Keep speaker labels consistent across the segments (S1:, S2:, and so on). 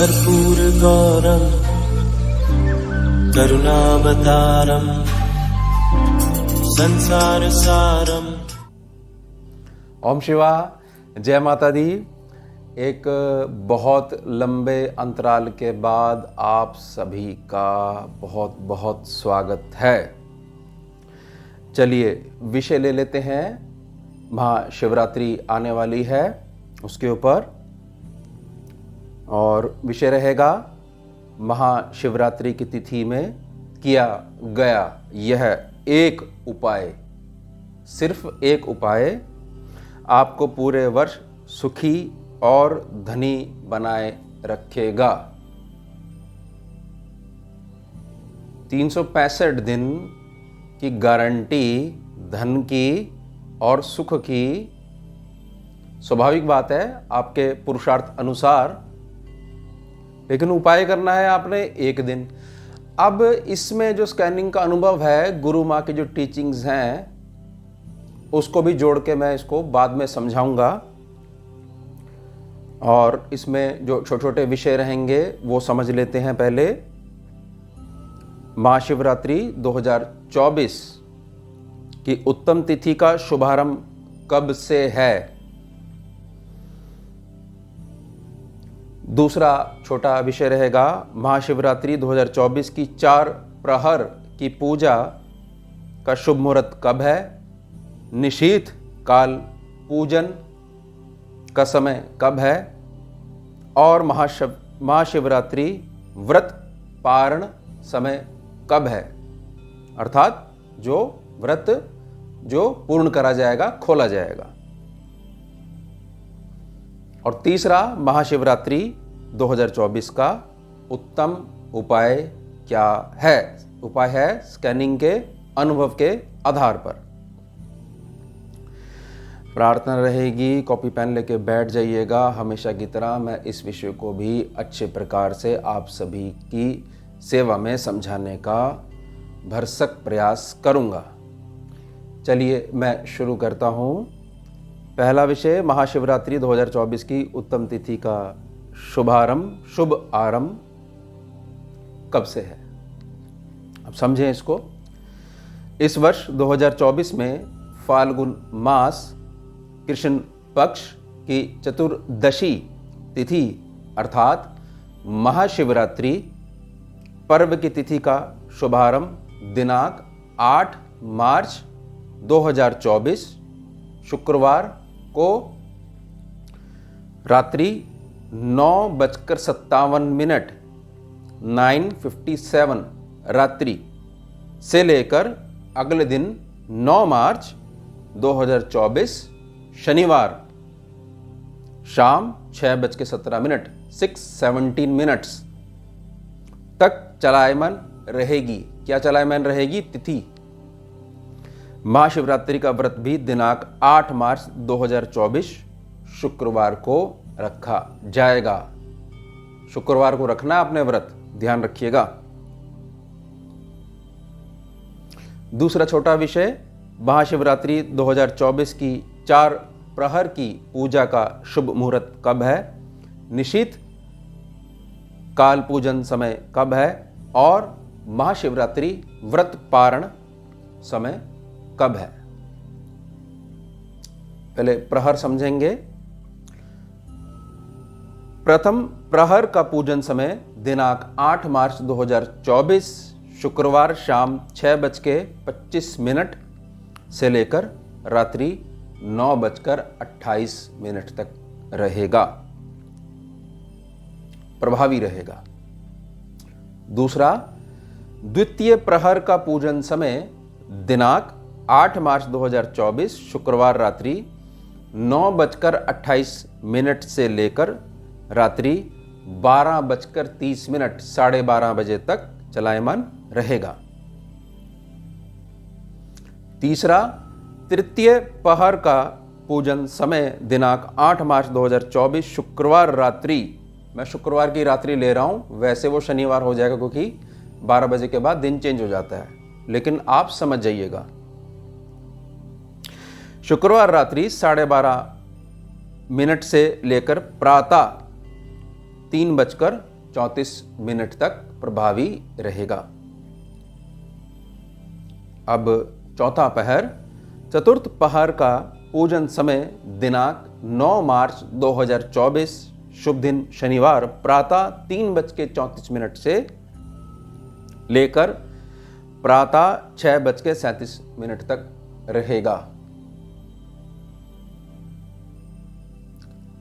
S1: कर्पूरगौरं करुणावतारं संसारसारं।
S2: ओम शिवा, जय माता दी। एक बहुत लंबे अंतराल के बाद आप सभी का बहुत बहुत स्वागत है। चलिए विषय ले लेते हैं। महाशिवरात्रि आने वाली है, उसके ऊपर, और विषय रहेगा महाशिवरात्रि की तिथि में किया गया यह एक उपाय, सिर्फ एक उपाय आपको पूरे वर्ष सुखी और धनी बनाए रखेगा। 365 दिन की गारंटी धन की और सुख की। स्वाभाविक बात है आपके पुरुषार्थ अनुसार, लेकिन उपाय करना है आपने एक दिन। अब इसमें जो स्कैनिंग का अनुभव है, गुरु माँ की जो टीचिंग्स हैं, उसको भी जोड़ के मैं इसको बाद में समझाऊंगा। और इसमें जो छोटे छोटे विषय रहेंगे वो समझ लेते हैं पहले। महाशिवरात्रि 2024 की उत्तम तिथि का शुभारंभ कब से है। दूसरा छोटा विषय रहेगा महाशिवरात्रि 2024 की 4 प्रहर की पूजा का शुभ मुहूर्त कब है। निशीथ काल पूजन का समय कब है। और महाशिवरात्रि व्रत पारण समय कब है, अर्थात जो व्रत जो पूर्ण करा जाएगा, खोला जाएगा। और तीसरा महाशिवरात्रि 2024 का उत्तम उपाय क्या है। उपाय है स्कैनिंग के अनुभव के आधार पर। प्रार्थना रहेगी, कॉपी पेन लेके बैठ जाइएगा। हमेशा की तरह मैं इस विषय को भी अच्छे प्रकार से आप सभी की सेवा में समझाने का भरसक प्रयास करूंगा। चलिए मैं शुरू करता हूं। पहला विषय महाशिवरात्रि 2024 की उत्तम तिथि का शुभारंभ, शुभ आरंभ कब से है। अब समझें इसको। इस वर्ष 2024 में फाल्गुन मास कृष्ण पक्ष की चतुर्दशी तिथि अर्थात महाशिवरात्रि पर्व की तिथि का शुभारंभ दिनांक 8 मार्च 2024 शुक्रवार को रात्रि 9:57 9:57 रात्रि से लेकर अगले दिन 9 मार्च 2024 शनिवार शाम 6:17 6:17 तक चलायमान रहेगी। क्या चलायमान रहेगी? तिथि। महाशिवरात्रि का व्रत भी दिनांक 8 मार्च 2024 शुक्रवार को रखा जाएगा। शुक्रवार को रखना है आपने व्रत, ध्यान रखिएगा। दूसरा छोटा विषय महाशिवरात्रि 2024 की 4 प्रहर की पूजा का शुभ मुहूर्त कब है। निशीथ काल पूजन समय कब है। और महाशिवरात्रि व्रत पारण समय कब है। पहले प्रहर समझेंगे। प्रथम प्रहर का पूजन समय दिनांक 8 मार्च 2024 शुक्रवार शाम 6:25 से लेकर रात्रि 9:28 तक रहेगा, प्रभावी रहेगा। दूसरा द्वितीय प्रहर का पूजन समय दिनांक 8 मार्च 2024 शुक्रवार रात्रि 9:28 से लेकर रात्रि 12:30 12:30 बजे तक चलायमान रहेगा। तीसरा तृतीय प्रहर का पूजन समय दिनांक 8 मार्च 2024 शुक्रवार रात्रि, मैं शुक्रवार की रात्रि ले रहा हूं, वैसे वो शनिवार हो जाएगा क्योंकि 12 बजे के बाद दिन चेंज हो जाता है, लेकिन आप समझ जाइएगा। शुक्रवार रात्रि 12:30 से लेकर प्रातः 3:00 34 मिनट तक प्रभावी रहेगा। अब चौथा पहर, चतुर्थ पहर का पूजन समय दिनांक 9 मार्च 2024, शुभ दिन शनिवार, प्रातः 3:34 से लेकर प्रातः 6:37 तक रहेगा।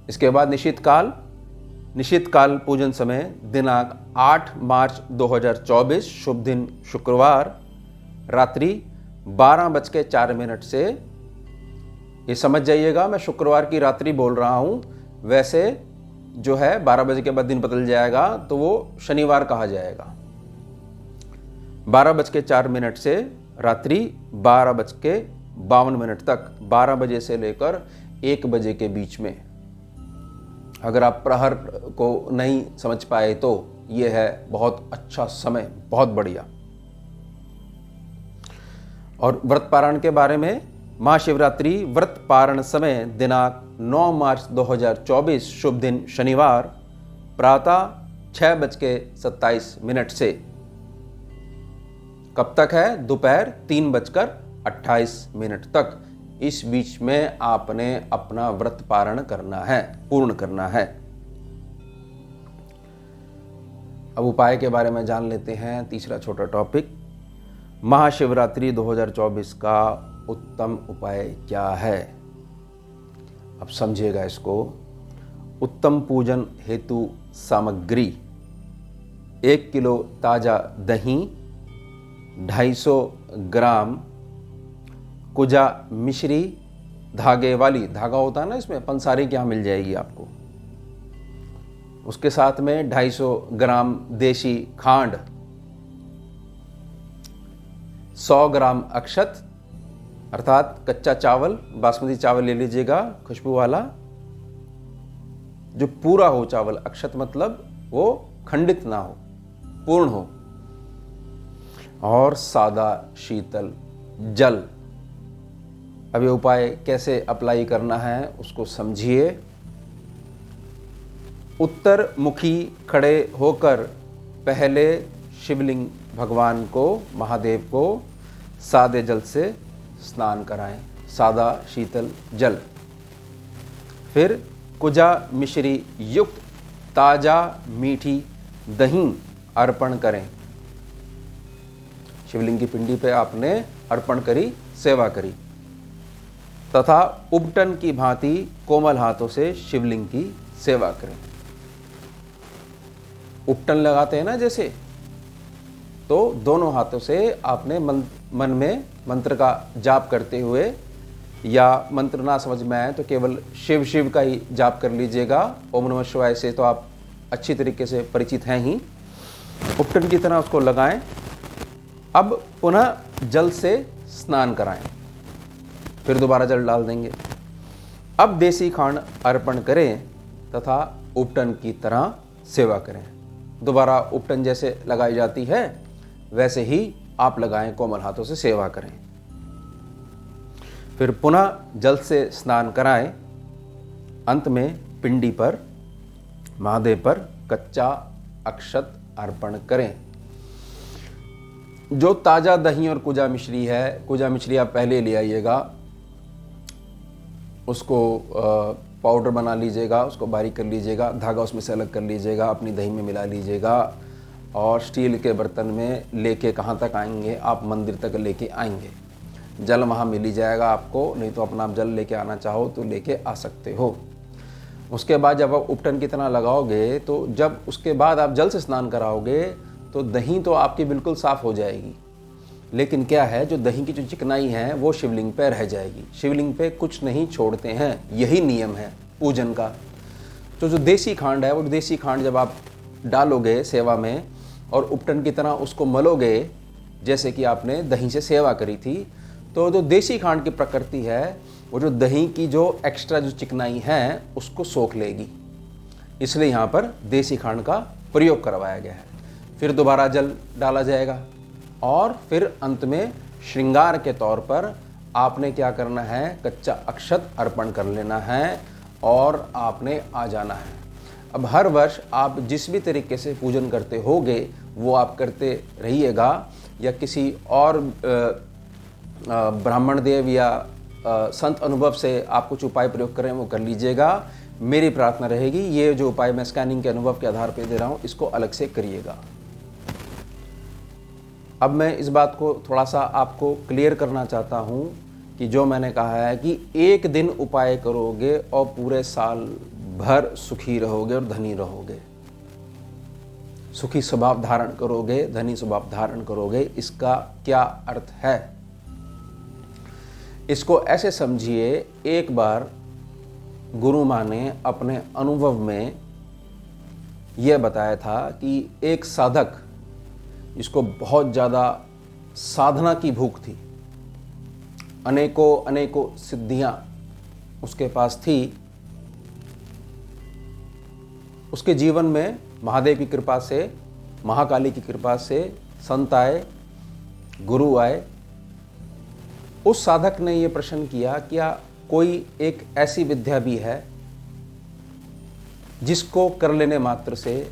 S2: इसके बाद निश्चित काल पूजन समय दिनांक 8 मार्च 2024, शुभ दिन शुक्रवार, रात्रि 12:04 से, ये समझ जाइएगा मैं शुक्रवार की रात्रि बोल रहा हूं, वैसे जो है 12 बजे के बाद दिन बदल जाएगा तो वो शनिवार कहा जाएगा। 12:04 से रात्रि 12:52 तक, 12 बजे से लेकर 1 बजे के बीच में। अगर आप प्रहर को नहीं समझ पाए तो ये है बहुत अच्छा समय, बहुत बढ़िया। और व्रत पारण के बारे में, महाशिवरात्रि व्रत पारण समय दिनांक 9 मार्च 2024, शुभ दिन शनिवार, प्रातः 6:27 से। कब तक है? दोपहर 3:28 तक। इस बीच में आपने अपना व्रत पारण करना है, पूर्ण करना है। अब उपाय के बारे में जान लेते हैं। तीसरा छोटा टॉपिक, महाशिवरात्रि 2024 का उत्तम उपाय क्या है? अब समझिएगा इसको। उत्तम पूजन हेतु सामग्री: 1 किलो ताजा दही, 250 ग्राम कुजा मिश्री, धागे वाली, धागा होता है ना इसमें, पंसारी के यहाँ मिल जाएगी आपको। उसके साथ में 250 ग्राम देशी खांड, 100 ग्राम अक्षत अर्थात कच्चा चावल, बासमती चावल ले लीजिएगा खुशबू वाला, जो पूरा हो चावल, अक्षत मतलब वो खंडित ना हो, पूर्ण हो, और सादा शीतल जल। अब ये उपाय कैसे अप्लाई करना है उसको समझिए। उत्तर मुखी खड़े होकर पहले शिवलिंग भगवान को, महादेव को सादे जल से स्नान कराएं, सादा शीतल जल। फिर कुजा मिश्री युक्त ताजा मीठी दही अर्पण करें। शिवलिंग की पिंडी पे आपने अर्पण करी, सेवा करी, तथा उबटन की भांति कोमल हाथों से शिवलिंग की सेवा करें। उपटन लगाते हैं ना जैसे, तो दोनों हाथों से आपने मन में मंत्र का जाप करते हुए, या मंत्र ना समझ में आए तो केवल शिव शिव का ही जाप कर लीजिएगा। ओम नमः शिवाय से तो आप अच्छी तरीके से परिचित हैं ही। उपटन की तरह उसको लगाएं। अब पुनः जल से स्नान कराएं, फिर दोबारा जल डाल देंगे। अब देसी खांड अर्पण करें तथा उपटन की तरह सेवा करें। दोबारा उपटन जैसे लगाई जाती है वैसे ही आप लगाएं, कोमल हाथों से सेवा करें। फिर पुनः जल से स्नान कराएं। अंत में पिंडी पर, महादेव पर कच्चा अक्षत अर्पण करें। जो ताजा दही और कुजा मिश्री है, कुजा मिश्री आप पहले ले आइएगा, उसको पाउडर बना लीजिएगा, उसको बारीक कर लीजिएगा, धागा उसमें से अलग कर लीजिएगा, अपनी दही में मिला लीजिएगा, और स्टील के बर्तन में लेके कहाँ तक आएंगे? आप मंदिर तक लेके आएंगे। जल वहाँ मिल ही जाएगा आपको, नहीं तो अपना आप जल लेके आना चाहो तो लेके आ सकते हो। उसके बाद जब आप उपटन की तरह लगाओगे, तो जब उसके बाद आप जल से स्नान कराओगे तो दही तो आपकी बिल्कुल साफ़ हो जाएगी, लेकिन क्या है, जो दही की जो चिकनाई है वो शिवलिंग पे रह जाएगी। शिवलिंग पे कुछ नहीं छोड़ते हैं, यही नियम है पूजन का। तो जो देसी खांड है, वो देसी खांड जब आप डालोगे सेवा में और उपटन की तरह उसको मलोगे, जैसे कि आपने दही से सेवा करी थी, तो जो देसी खांड की प्रकृति है वो जो दही की जो एक्स्ट्रा जो चिकनाई है उसको सोख लेगी। इसलिए यहाँ पर देसी खांड का प्रयोग करवाया गया है। फिर दोबारा जल डाला जाएगा और फिर अंत में श्रृंगार के तौर पर आपने क्या करना है, कच्चा अक्षत अर्पण कर लेना है और आपने आ जाना है। अब हर वर्ष आप जिस भी तरीके से पूजन करते होगे वो आप करते रहिएगा, या किसी और ब्राह्मण देव या संत अनुभव से आप कुछ उपाय प्रयोग करें वो कर लीजिएगा। मेरी प्रार्थना रहेगी ये जो उपाय मैं स्कैनिंग के अनुभव के आधार पर दे रहा हूँ इसको अलग से करिएगा। अब मैं इस बात को थोड़ा सा आपको क्लियर करना चाहता हूँ कि जो मैंने कहा है कि एक दिन उपाय करोगे और पूरे साल भर सुखी रहोगे और धनी रहोगे, सुखी स्वभाव धारण करोगे, धनी स्वभाव धारण करोगे, इसका क्या अर्थ है? इसको ऐसे समझिए, एक बार गुरु माँ ने अपने अनुभव में यह बताया था कि एक साधक जिसको बहुत ज़्यादा साधना की भूख थी, अनेकों सिद्धियां उसके पास थी, उसके जीवन में महादेव की कृपा से, महाकाली की कृपा से संत आए, गुरु आए। उस साधक ने ये प्रश्न किया, क्या कोई एक ऐसी विद्या भी है जिसको कर लेने मात्र से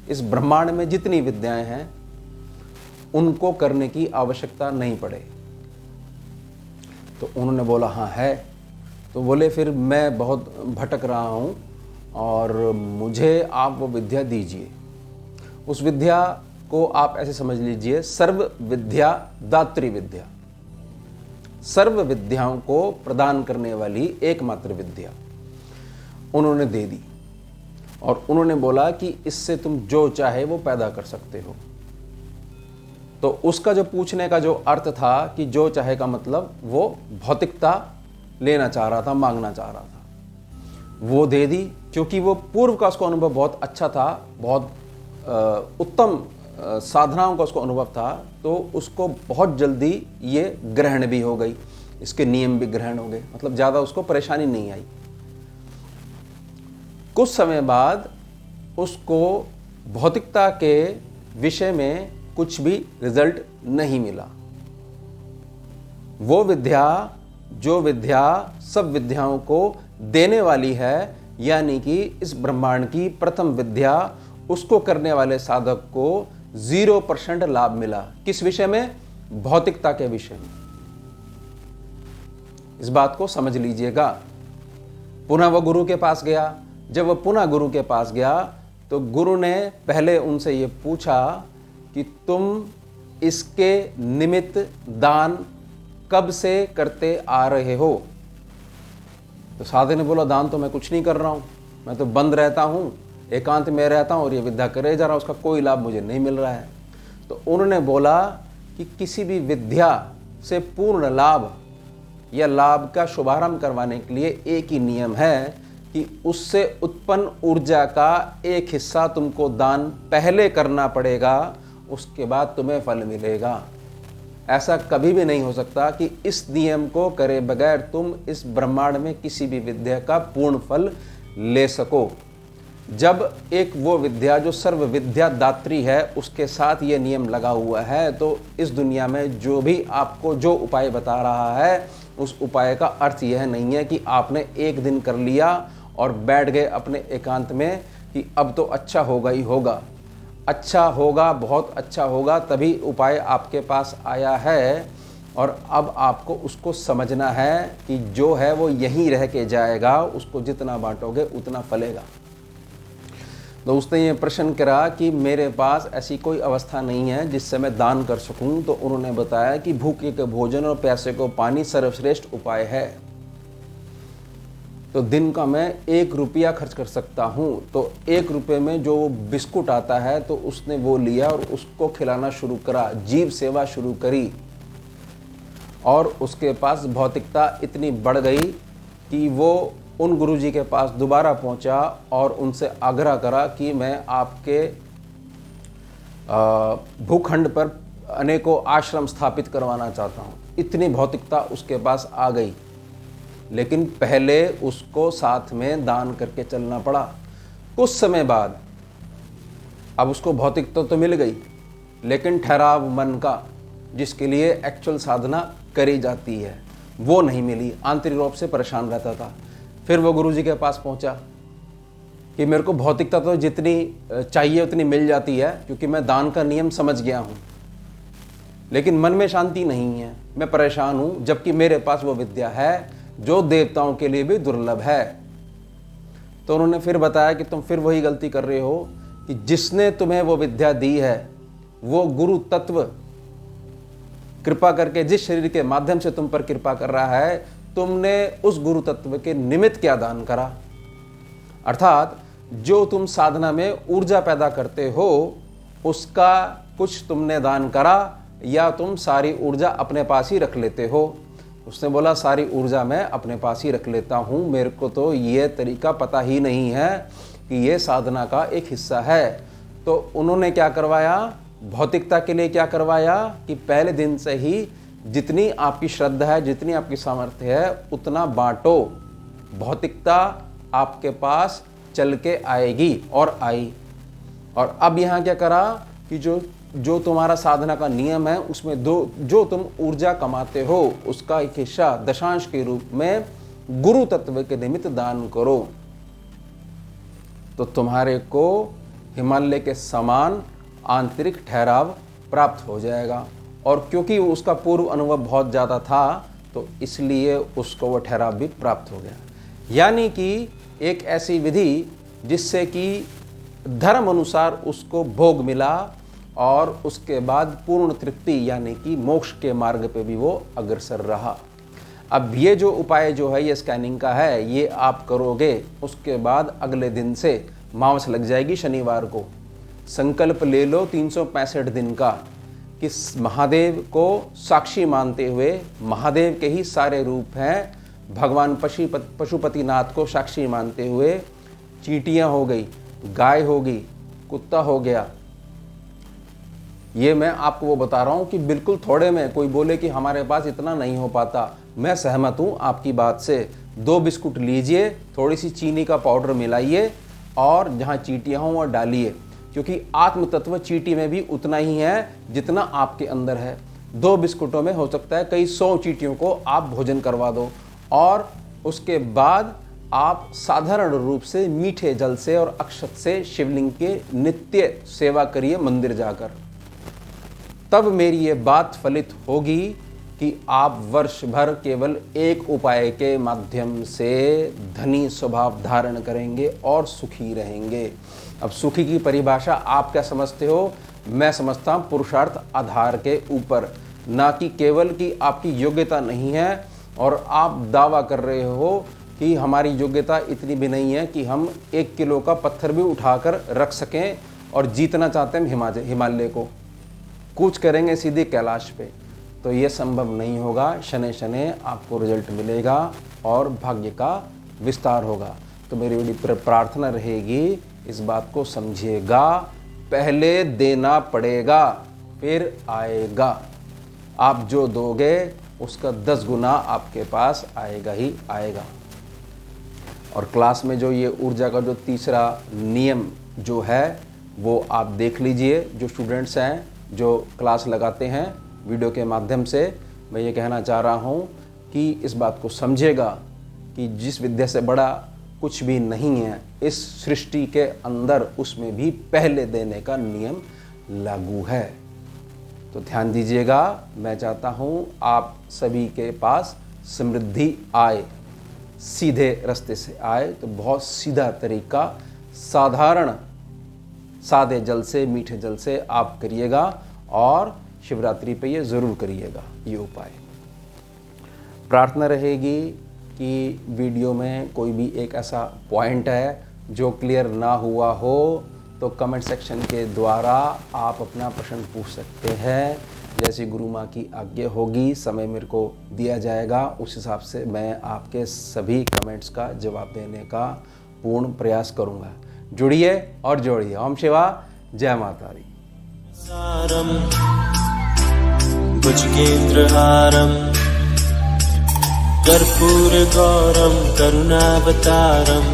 S2: इस ब्रह्मांड में जितनी विद्याएं हैं उनको करने की आवश्यकता नहीं पड़े? तो उन्होंने बोला हाँ है। तो बोले फिर मैं बहुत भटक रहा हूँ और मुझे आप वो विद्या दीजिए। उस विद्या को आप ऐसे समझ लीजिए, सर्व विद्या दात्री विद्या, सर्व विद्याओं को प्रदान करने वाली एकमात्र विद्या उन्होंने दे दी। और उन्होंने बोला कि इससे तुम जो चाहे वो पैदा कर सकते हो। तो उसका जो पूछने का जो अर्थ था कि जो चाहे का मतलब वो भौतिकता लेना चाह रहा था, मांगना चाह रहा था, वो दे दी। क्योंकि वो पूर्व का उसको अनुभव बहुत अच्छा था, बहुत उत्तम साधनाओं का उसको अनुभव था, तो उसको बहुत जल्दी ये ग्रहण भी हो गई, इसके नियम भी ग्रहण हो गए, मतलब ज़्यादा उसको परेशानी नहीं आई। कुछ समय बाद उसको भौतिकता के विषय में कुछ भी रिजल्ट नहीं मिला। वो विद्या जो विद्या सब विद्याओं को देने वाली है, यानी कि इस ब्रह्मांड की प्रथम विद्या, उसको करने वाले साधक को 0% लाभ मिला। किस विषय में? भौतिकता के विषय में। इस बात को समझ लीजिएगा। पुनः वह गुरु के पास गया। जब वह पुनः गुरु के पास गया तो गुरु ने पहले उनसे ये पूछा कि तुम इसके निमित्त दान कब से करते आ रहे हो? तो साधक ने बोला दान तो मैं कुछ नहीं कर रहा हूँ, मैं तो बंद रहता हूँ, एकांत में रहता हूँ और ये विद्या करे जा रहा हूँ, उसका कोई लाभ मुझे नहीं मिल रहा है। तो उन्होंने बोला कि किसी भी विद्या से पूर्ण लाभ या लाभ का शुभारंभ करवाने के लिए एक ही नियम है कि उससे उत्पन्न ऊर्जा का एक हिस्सा तुमको दान पहले करना पड़ेगा, उसके बाद तुम्हें फल मिलेगा। ऐसा कभी भी नहीं हो सकता कि इस नियम को करे बगैर तुम इस ब्रह्मांड में किसी भी विद्या का पूर्ण फल ले सको। जब एक वो विद्या जो सर्व विद्या दात्री है उसके साथ ये नियम लगा हुआ है, तो इस दुनिया में जो भी आपको जो उपाय बता रहा है उस उपाय का अर्थ यह नहीं है कि आपने एक दिन कर लिया और बैठ गए अपने एकांत में कि अब तो अच्छा होगा ही होगा। अच्छा होगा, बहुत अच्छा होगा, तभी उपाय आपके पास आया है। और अब आपको उसको समझना है कि जो है वो यहीं रह के जाएगा, उसको जितना बांटोगे उतना फलेगा। तो उसने ये प्रश्न करा कि मेरे पास ऐसी कोई अवस्था नहीं है जिससे मैं दान कर सकूं। तो उन्होंने बताया कि भूखे को भोजन और प्यासे को पानी सर्वश्रेष्ठ उपाय है। तो दिन का मैं 1 रुपया खर्च कर सकता हूँ। तो 1 रुपये में जो बिस्कुट आता है तो उसने वो लिया और उसको खिलाना शुरू करा, जीव सेवा शुरू करी। और उसके पास भौतिकता इतनी बढ़ गई कि वो उन गुरुजी के पास दोबारा पहुंचा और उनसे आग्रह करा कि मैं आपके भूखंड पर अनेकों आश्रम स्थापित करवाना चाहता हूँ। इतनी भौतिकता उसके पास आ गई, लेकिन पहले उसको साथ में दान करके चलना पड़ा। कुछ समय बाद अब उसको भौतिकता तो मिल गई, लेकिन ठहराव मन का जिसके लिए एक्चुअल साधना करी जाती है वो नहीं मिली। आंतरिक रूप से परेशान रहता था। फिर वो गुरुजी के पास पहुंचा कि मेरे को भौतिकता तो जितनी चाहिए उतनी मिल जाती है, क्योंकि मैं दान का नियम समझ गया हूँ, लेकिन मन में शांति नहीं है, मैं परेशान हूँ, जबकि मेरे पास वो विद्या है जो देवताओं के लिए भी दुर्लभ है। तो उन्होंने फिर बताया कि तुम फिर वही गलती कर रहे हो कि जिसने तुम्हें वो विद्या दी है वो गुरु तत्व कृपा करके जिस शरीर के माध्यम से तुम पर कृपा कर रहा है, तुमने उस गुरु तत्व के निमित्त क्या दान करा। अर्थात जो तुम साधना में ऊर्जा पैदा करते हो उसका कुछ तुमने दान करा, या तुम सारी ऊर्जा अपने पास ही रख लेते हो। उसने बोला सारी ऊर्जा मैं अपने पास ही रख लेता हूँ, मेरे को तो ये तरीका पता ही नहीं है कि ये साधना का एक हिस्सा है। तो उन्होंने क्या करवाया, भौतिकता के लिए क्या करवाया कि पहले दिन से ही जितनी आपकी श्रद्धा है, जितनी आपकी सामर्थ्य है, उतना बांटो, भौतिकता आपके पास चल के आएगी, और आई। और अब यहाँ क्या करा कि जो तुम्हारा साधना का नियम है उसमें जो तुम ऊर्जा कमाते हो उसका एक हिस्सा दशांश के रूप में गुरु तत्व के निमित्त दान करो, तो तुम्हारे को हिमालय के समान आंतरिक ठहराव प्राप्त हो जाएगा। और क्योंकि उसका पूर्व अनुभव बहुत ज़्यादा था तो इसलिए उसको वो ठहराव भी प्राप्त हो गया। यानी कि एक ऐसी विधि जिससे कि धर्म अनुसार उसको भोग मिला और उसके बाद पूर्ण तृप्ति यानी कि मोक्ष के मार्ग पे भी वो अग्रसर रहा। अब ये जो उपाय जो है ये स्कैनिंग का है, ये आप करोगे, उसके बाद अगले दिन से मावस लग जाएगी शनिवार को। संकल्प ले लो 365 दिन का कि महादेव को साक्षी मानते हुए, महादेव के ही सारे रूप हैं, भगवान पशुपतिनाथ को साक्षी मानते हुए, चींटियाँ हो गई, गाय हो गई, कुत्ता हो गया। ये मैं आपको वो बता रहा हूँ कि बिल्कुल थोड़े में, कोई बोले कि हमारे पास इतना नहीं हो पाता, मैं सहमत हूँ आपकी बात से। 2 बिस्कुट लीजिए, थोड़ी सी चीनी का पाउडर मिलाइए और जहाँ चींटियाँ हों वह डालिए, क्योंकि आत्म तत्व चींटी में भी उतना ही है जितना आपके अंदर है। 2 बिस्कुटों में हो सकता है कई 100 चींटियों को आप भोजन करवा दो, और उसके बाद आप साधारण रूप से मीठे जल से और अक्षत से शिवलिंग के नित्य सेवा करिए मंदिर जाकर। तब मेरी ये बात फलित होगी कि आप वर्ष भर केवल एक उपाय के माध्यम से धनी स्वभाव धारण करेंगे और सुखी रहेंगे। अब सुखी की परिभाषा आप क्या समझते हो? मैं समझता हूँ पुरुषार्थ आधार के ऊपर, ना कि केवल कि आपकी योग्यता नहीं है और आप दावा कर रहे हो कि हमारी योग्यता इतनी भी नहीं है कि हम 1 किलो का पत्थर भी उठाकर रख सकें और जीतना चाहते हैं हिमालय को, कूच करेंगे सीधे कैलाश पे, तो ये संभव नहीं होगा। शनै शनै आपको रिजल्ट मिलेगा और भाग्य का विस्तार होगा। तो मेरी बड़ी प्रार्थना रहेगी, इस बात को समझिएगा, पहले देना पड़ेगा फिर आएगा। आप जो दोगे उसका 10 गुना आपके पास आएगा ही आएगा। और क्लास में जो ये ऊर्जा का जो तीसरा नियम जो है वो आप देख लीजिए। जो स्टूडेंट्स हैं जो क्लास लगाते हैं वीडियो के माध्यम से, मैं ये कहना चाह रहा हूँ कि इस बात को समझेगा कि जिस विद्या से बड़ा कुछ भी नहीं है इस सृष्टि के अंदर, उसमें भी पहले देने का नियम लागू है। तो ध्यान दीजिएगा, मैं चाहता हूँ आप सभी के पास समृद्धि आए, सीधे रास्ते से आए। तो बहुत सीधा तरीका, साधारण सादे जल से, मीठे जल से आप करिएगा और शिवरात्रि पे ये ज़रूर करिएगा ये उपाय। प्रार्थना रहेगी कि वीडियो में कोई भी एक ऐसा पॉइंट है जो क्लियर ना हुआ हो तो कमेंट सेक्शन के द्वारा आप अपना प्रश्न पूछ सकते हैं। जैसी गुरु माँ की आज्ञा होगी, समय मेरे को दिया जाएगा, उस हिसाब से मैं आपके सभी कमेंट्स का जवाब देने का पूर्ण प्रयास करूँगा। जुड़िए और जोड़िए। ओम शिवा, जय माता दी।
S1: सारम भुजगेन्द्रहारम कर्पूर गौरम करुणावतारम